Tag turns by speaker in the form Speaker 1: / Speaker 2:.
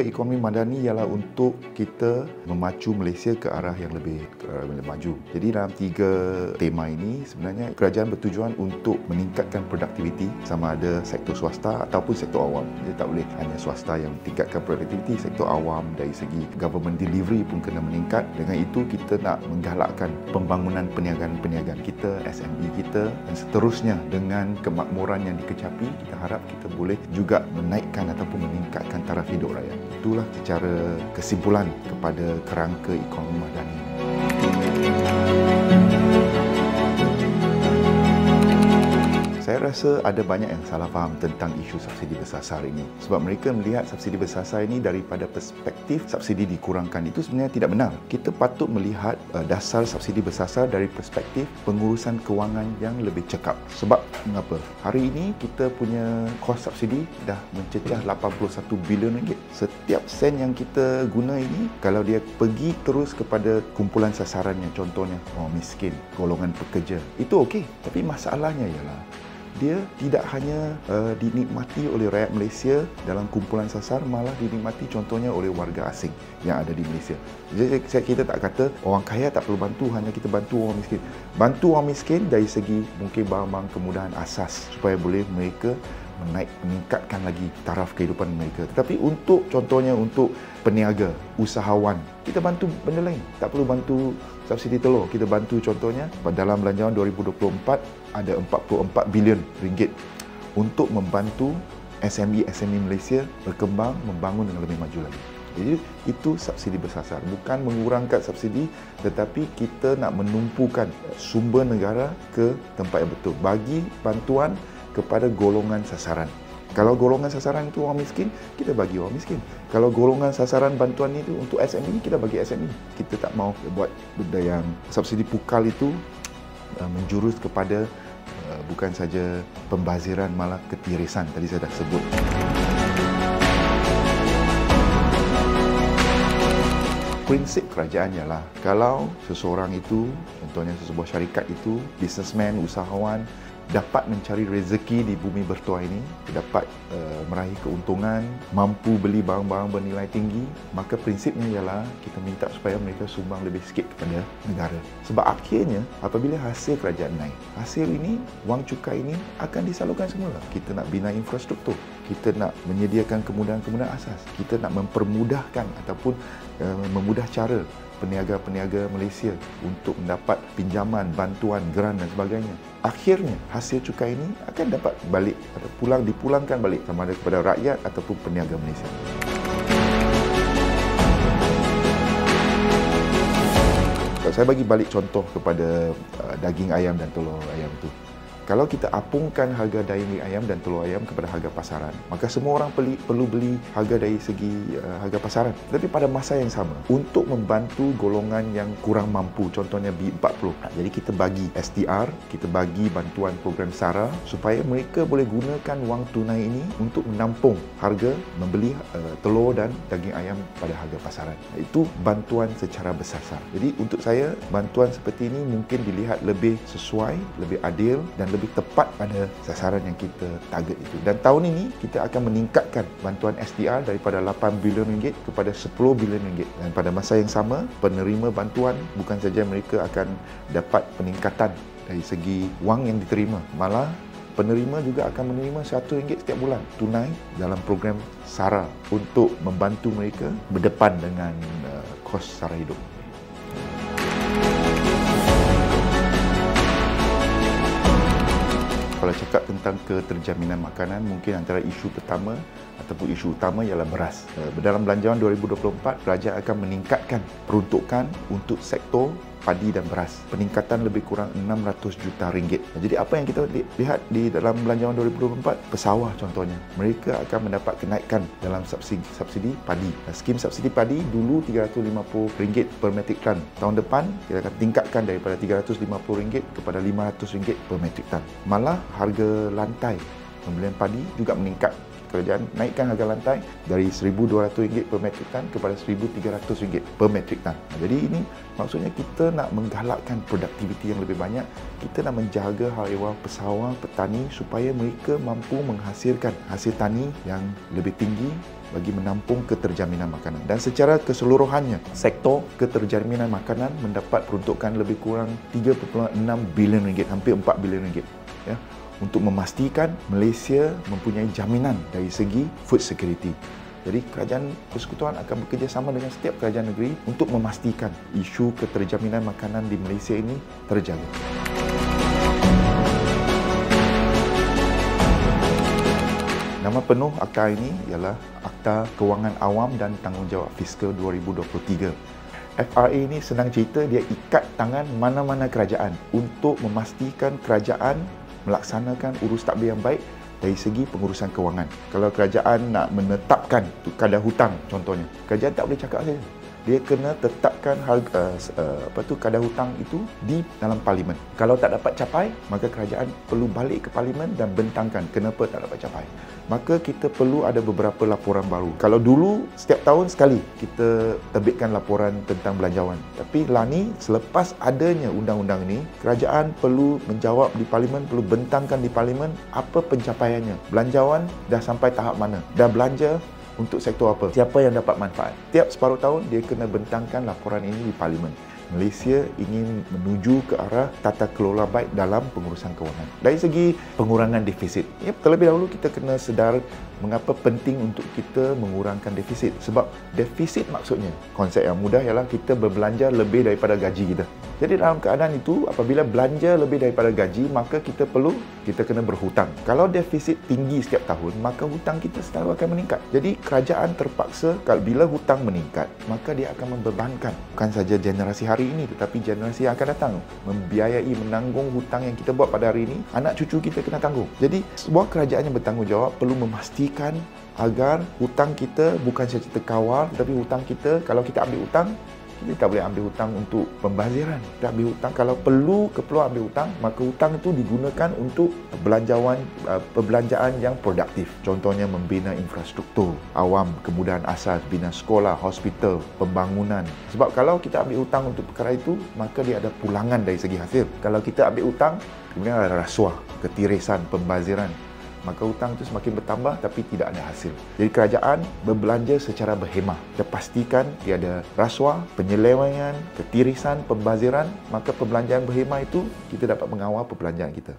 Speaker 1: kerangka ekonomi madani ialah untuk kita memacu Malaysia ke arah yang lebih maju. Jadi dalam 3 tema ini sebenarnya kerajaan bertujuan untuk meningkatkan produktiviti sama ada sektor swasta ataupun sektor awam. Dia tak boleh hanya swasta yang tingkatkan produktiviti, sektor awam dari segi government delivery pun kena meningkat. Dengan itu kita nak menggalakkan pembangunan perniagaan kita, SME kita dan seterusnya. Dengan kemakmuran yang dikecapi, kita harap kita boleh juga menaikkan ataupun meningkatkan taraf hidup rakyat. Itulah secara kesimpulan kepada kerangka ekonomi madani. Saya rasa ada banyak yang salah faham tentang isu subsidi bersasar ini. Sebab mereka melihat subsidi bersasar ini daripada perspektif subsidi dikurangkan. Itu sebenarnya tidak benar. Kita patut melihat dasar subsidi bersasar dari perspektif pengurusan kewangan yang lebih cekap. Sebab mengapa? Hari ini kita punya kos subsidi dah mencecah 81 bilion ringgit. Setiap sen yang kita guna ini, kalau dia pergi terus kepada kumpulan sasarannya, contohnya orang miskin, golongan pekerja, itu okey. Tapi masalahnya ialah dia tidak hanya dinikmati oleh rakyat Malaysia dalam kumpulan sasar, malah dinikmati contohnya oleh warga asing yang ada di Malaysia. Jadi kita tak kata orang kaya tak perlu bantu, hanya kita bantu orang miskin. Bantu orang miskin dari segi mungkin barang-barang kemudahan asas supaya boleh mereka meningkatkan lagi taraf kehidupan mereka. Tetapi untuk contohnya untuk peniaga, usahawan, kita bantu benda lain. Tak perlu bantu subsidi telur. Kita bantu contohnya dalam belanjawan 2024 ada 44 bilion ringgit untuk membantu SME Malaysia berkembang, membangun dengan lebih maju lagi. Jadi itu subsidi bersasar, bukan mengurangkan subsidi, tetapi kita nak menumpukan sumber negara ke tempat yang betul, bagi bantuan kepada golongan sasaran. Kalau golongan sasaran itu orang miskin, kita bagi orang miskin. Kalau golongan sasaran bantuan itu untuk SME, kita bagi SME. Kita tak mau buat benda yang subsidi pukal itu menjurus kepada bukan saja pembaziran, malah ketirisan. Tadi saya dah sebut. Prinsip kerajaan ialah kalau seseorang itu, contohnya sesebuah syarikat itu, businessman, usahawan, dapat mencari rezeki di bumi bertuah ini, dapat meraih keuntungan, mampu beli barang-barang bernilai tinggi, maka prinsipnya ialah kita minta supaya mereka sumbang lebih sikit kepada negara. Sebab akhirnya apabila hasil kerajaan naik, hasil ini, wang cukai ini akan disalurkan semula. Kita nak bina infrastruktur, kita nak menyediakan kemudahan-kemudahan asas, kita nak mempermudahkan ataupun memudah cara peniaga-peniaga Malaysia untuk mendapat pinjaman, bantuan, geran dan sebagainya. Akhirnya hasil cukai ini akan dapat balik atau dipulangkan balik sama ada kepada rakyat ataupun peniaga Malaysia. Kalau saya bagi balik contoh kepada daging ayam dan telur ayam itu. Kalau kita apungkan harga daging ayam dan telur ayam kepada harga pasaran, maka semua orang perlu beli harga dari segi harga pasaran. Tetapi pada masa yang sama, untuk membantu golongan yang kurang mampu, contohnya B40, jadi kita bagi STR, kita bagi bantuan program SARA supaya mereka boleh gunakan wang tunai ini untuk menampung harga membeli telur dan daging ayam pada harga pasaran. Itu bantuan secara bersasar. Jadi untuk saya, bantuan seperti ini mungkin dilihat lebih sesuai, lebih adil dan lebih tepat pada sasaran yang kita target itu. Dan tahun ini kita akan meningkatkan bantuan SDR daripada 8 bilion ringgit kepada 10 bilion ringgit. Dan pada masa yang sama, penerima bantuan bukan saja mereka akan dapat peningkatan dari segi wang yang diterima, malah penerima juga akan menerima RM100 setiap bulan tunai dalam program SARA untuk membantu mereka berdepan dengan kos sara hidup. Kalau cakap tentang keterjaminan makanan, mungkin antara isu pertama ataupun isu utama ialah beras. Dalam belanjawan 2024, kerajaan akan meningkatkan peruntukan untuk sektor padi dan beras. Peningkatan lebih kurang 600 juta ringgit. Jadi apa yang kita lihat di dalam belanjawan 2024, pesawah contohnya, mereka akan mendapat kenaikan dalam subsidi padi. Skim subsidi padi dulu RM350 per metrik ton. Tahun depan kita akan tingkatkan daripada RM350 kepada RM500 per metrik ton. Malah harga lantai pembelian padi juga meningkat. kerajaan naikkan harga lantai dari RM1,200 per metrik tan kepada RM1,300 per metrik tan. Jadi ini maksudnya kita nak menggalakkan produktiviti yang lebih banyak, kita nak menjaga hal ehwal pesawar, petani supaya mereka mampu menghasilkan hasil tani yang lebih tinggi bagi menampung keterjaminan makanan. Dan secara keseluruhannya, sektor keterjaminan makanan mendapat peruntukan lebih kurang RM3.6 bilion, hampir RM4 bilion, ya, untuk memastikan Malaysia mempunyai jaminan dari segi food security. Jadi kerajaan persekutuan akan bekerjasama dengan setiap kerajaan negeri untuk memastikan isu keterjaminan makanan di Malaysia ini terjaga. Nama penuh akta ini ialah Akta Kewangan Awam dan Tanggungjawab Fiskal 2023. FRA ini senang cerita dia ikat tangan mana-mana kerajaan untuk memastikan kerajaan melaksanakan urus takbir yang baik dari segi pengurusan kewangan. Kalau kerajaan nak menetapkan kadar hutang contohnya, kerajaan tak boleh cakap saja. Dia kena tetapkan harga kadar hutang itu di dalam parlimen. Kalau tak dapat capai, maka kerajaan perlu balik ke parlimen dan bentangkan kenapa tak dapat capai. Maka kita perlu ada beberapa laporan baru. Kalau dulu setiap tahun sekali kita terbitkan laporan tentang belanjawan. Tapi lah ni selepas adanya undang-undang ini, kerajaan perlu menjawab di parlimen, perlu bentangkan di parlimen apa pencapaiannya. Belanjawan dah sampai tahap mana? Dah belanja untuk sektor apa? Siapa yang dapat manfaat? Tiap separuh tahun dia kena bentangkan laporan ini di parlimen. Malaysia ingin menuju ke arah tata kelola baik dalam pengurusan kewangan. Dari segi pengurangan defisit, ya, terlebih dahulu kita kena sedar mengapa penting untuk kita mengurangkan defisit. Sebab defisit maksudnya, konsep yang mudah ialah kita berbelanja lebih daripada gaji kita. Jadi dalam keadaan itu, apabila belanja lebih daripada gaji, maka kita kena berhutang. Kalau defisit tinggi setiap tahun, maka hutang kita selalu akan meningkat. Jadi kerajaan terpaksa, bila hutang meningkat, maka dia akan membebankan bukan saja generasi hari ini, tetapi generasi yang akan datang, membiayai, menanggung hutang yang kita buat pada hari ini, anak cucu kita kena tanggung. Jadi sebuah kerajaan yang bertanggungjawab perlu memastikan agar hutang kita bukan saja terkawal, tetapi hutang kita, kalau kita ambil hutang, kita tak boleh ambil hutang untuk pembaziran. Kita ambil hutang, kalau keperluan ambil hutang, maka hutang itu digunakan untuk perbelanjaan yang produktif. Contohnya membina infrastruktur awam, kemudahan asas, bina sekolah, hospital, pembangunan. Sebab kalau kita ambil hutang untuk perkara itu, maka dia ada pulangan dari segi hasil. Kalau kita ambil hutang, kemudian ada rasuah, ketirisan, pembaziran, maka hutang itu semakin bertambah tapi tidak ada hasil. Jadi kerajaan berbelanja secara berhemah. Kita pastikan tiada rasuah, penyelewengan, ketirisan, pembaziran, maka perbelanjaan berhemah itu kita dapat mengawal perbelanjaan kita.